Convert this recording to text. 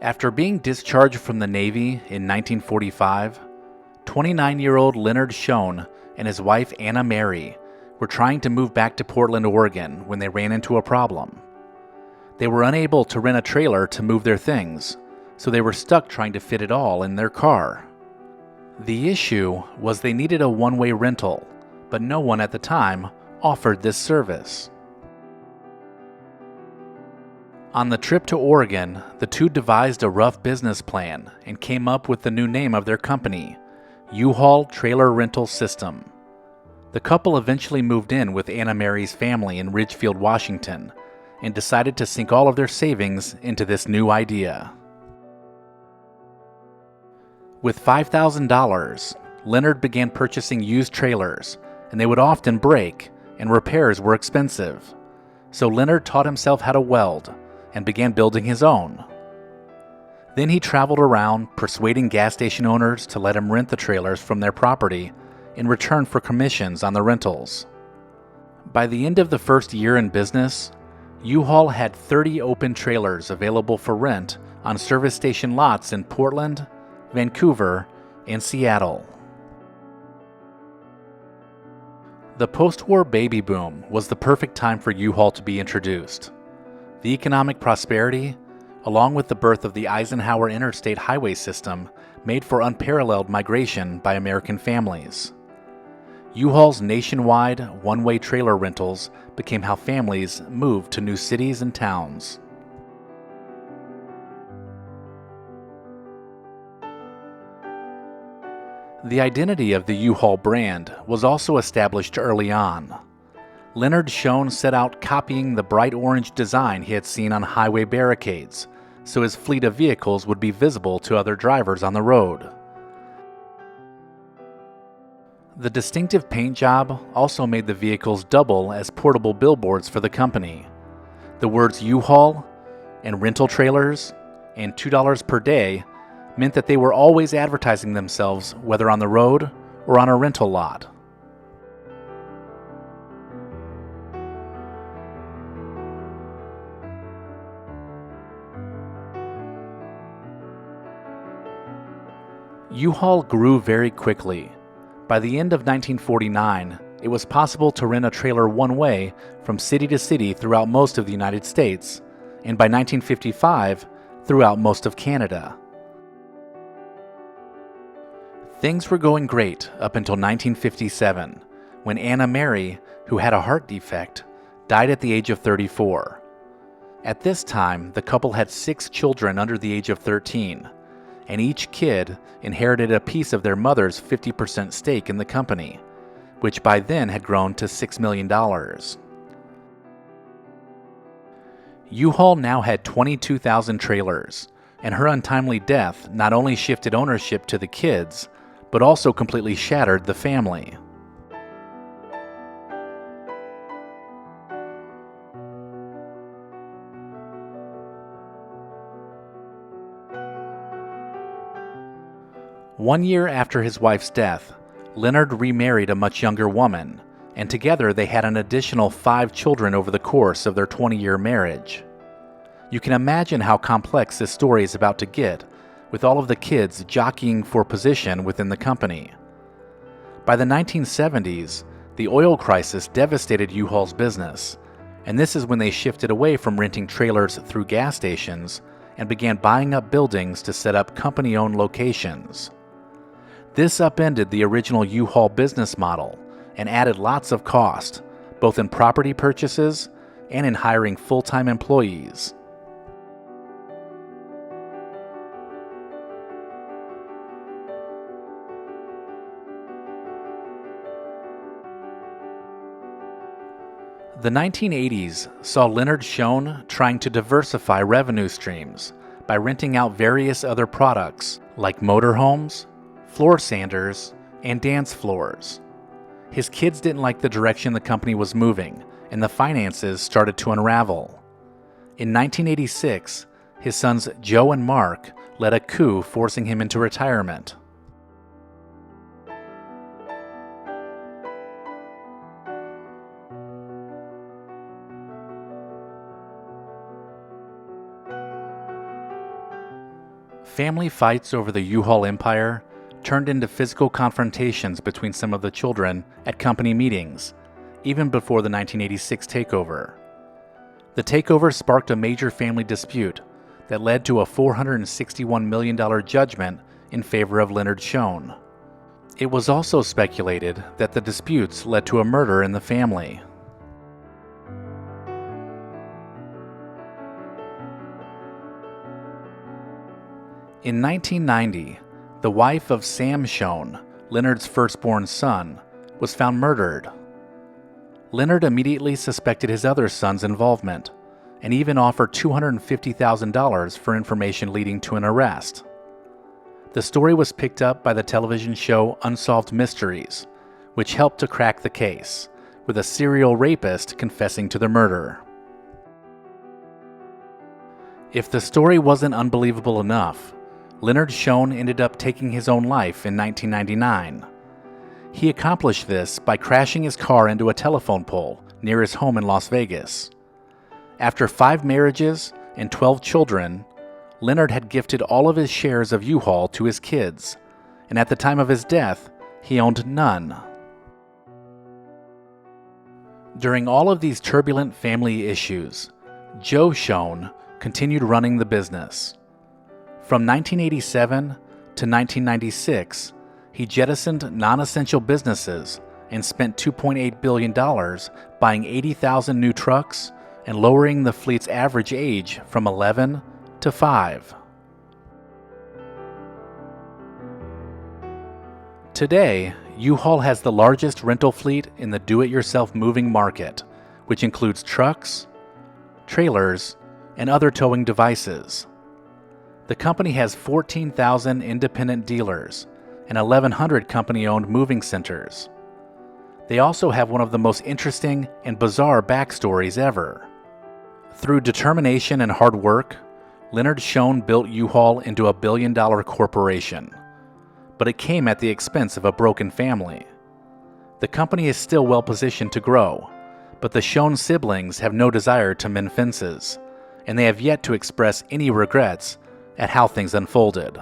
After being discharged from the Navy in 1945, 29-year-old Leonard Schoen and his wife Anna Mary were trying to move back to Portland, Oregon when they ran into a problem. They were unable to rent a trailer to move their things, so they were stuck trying to fit it all in their car. The issue was they needed a one-way rental, but no one at the time offered this service. On the trip to Oregon, the two devised a rough business plan and came up with the new name of their company, U-Haul Trailer Rental System. The couple eventually moved in with Anna Mary's family in Ridgefield, Washington, and decided to sink all of their savings into this new idea. With $5,000, Leonard began purchasing used trailers, and they would often break, and repairs were expensive. So Leonard taught himself how to weld and began building his own. Then he traveled around persuading gas station owners to let him rent the trailers from their property in return for commissions on the rentals. By the end of the first year in business, U-Haul had 30 open trailers available for rent on service station lots in Portland, Vancouver, and Seattle. The post-war baby boom was the perfect time for U-Haul to be introduced. The economic prosperity, along with the birth of the Eisenhower Interstate Highway System, made for unparalleled migration by American families. U-Haul's nationwide one-way trailer rentals became how families moved to new cities and towns. The identity of the U-Haul brand was also established early on. Leonard Schoen set out copying the bright orange design he had seen on highway barricades, so his fleet of vehicles would be visible to other drivers on the road. The distinctive paint job also made the vehicles double as portable billboards for the company. The words U-Haul and rental trailers and $2 per day meant that they were always advertising themselves, whether on the road or on a rental lot. U-Haul grew very quickly. By the end of 1949, it was possible to rent a trailer one way from city to city throughout most of the United States, and by 1955, throughout most of Canada. Things were going great up until 1957, when Anna Mary, who had a heart defect, died at the age of 34. At this time, the couple had 6 children under the age of 13, and each kid inherited a piece of their mother's 50% stake in the company, which by then had grown to $6 million. U-Haul now had 22,000 trailers, and her untimely death not only shifted ownership to the kids, but also completely shattered the family. One year after his wife's death, Leonard remarried a much younger woman, and together they had an additional 5 children over the course of their 20-year marriage. You can imagine how complex this story is about to get, with all of the kids jockeying for position within the company. By the 1970s, the oil crisis devastated U-Haul's business, and this is when they shifted away from renting trailers through gas stations and began buying up buildings to set up company-owned locations. This upended the original U-Haul business model and added lots of cost, both in property purchases and in hiring full-time employees. The 1980s saw Leonard Schoen trying to diversify revenue streams by renting out various other products like motorhomes, floor sanders, and dance floors. His kids didn't like the direction the company was moving, and the finances started to unravel. In 1986, his sons Joe and Mark led a coup, forcing him into retirement. Family fights over the U-Haul empire turned into physical confrontations between some of the children at company meetings, even before the 1986 takeover. The takeover sparked a major family dispute that led to a $461 million judgment in favor of Leonard Schoen. It was also speculated that the disputes led to a murder in the family. In 1990, the wife of Sam Schoen, Leonard's firstborn son, was found murdered. Leonard immediately suspected his other son's involvement and even offered $250,000 for information leading to an arrest. The story was picked up by the television show Unsolved Mysteries, which helped to crack the case, with a serial rapist confessing to the murder. If the story wasn't unbelievable enough, Leonard Schoen ended up taking his own life in 1999. He accomplished this by crashing his car into a telephone pole near his home in Las Vegas. After 5 marriages and 12 children, Leonard had gifted all of his shares of U-Haul to his kids, and at the time of his death, he owned none. During all of these turbulent family issues, Joe Schoen continued running the business. From 1987 to 1996, he jettisoned non-essential businesses and spent $2.8 billion buying 80,000 new trucks and lowering the fleet's average age from 11 to 5. Today, U-Haul has the largest rental fleet in the do-it-yourself moving market, which includes trucks, trailers, and other towing devices. The company has 14,000 independent dealers and 1,100 company-owned moving centers. They also have one of the most interesting and bizarre backstories ever. Through determination and hard work, Leonard Schoen built U-Haul into a billion-dollar corporation. But it came at the expense of a broken family. The company is still well-positioned to grow, but the Schoen siblings have no desire to mend fences, and they have yet to express any regrets at how things unfolded.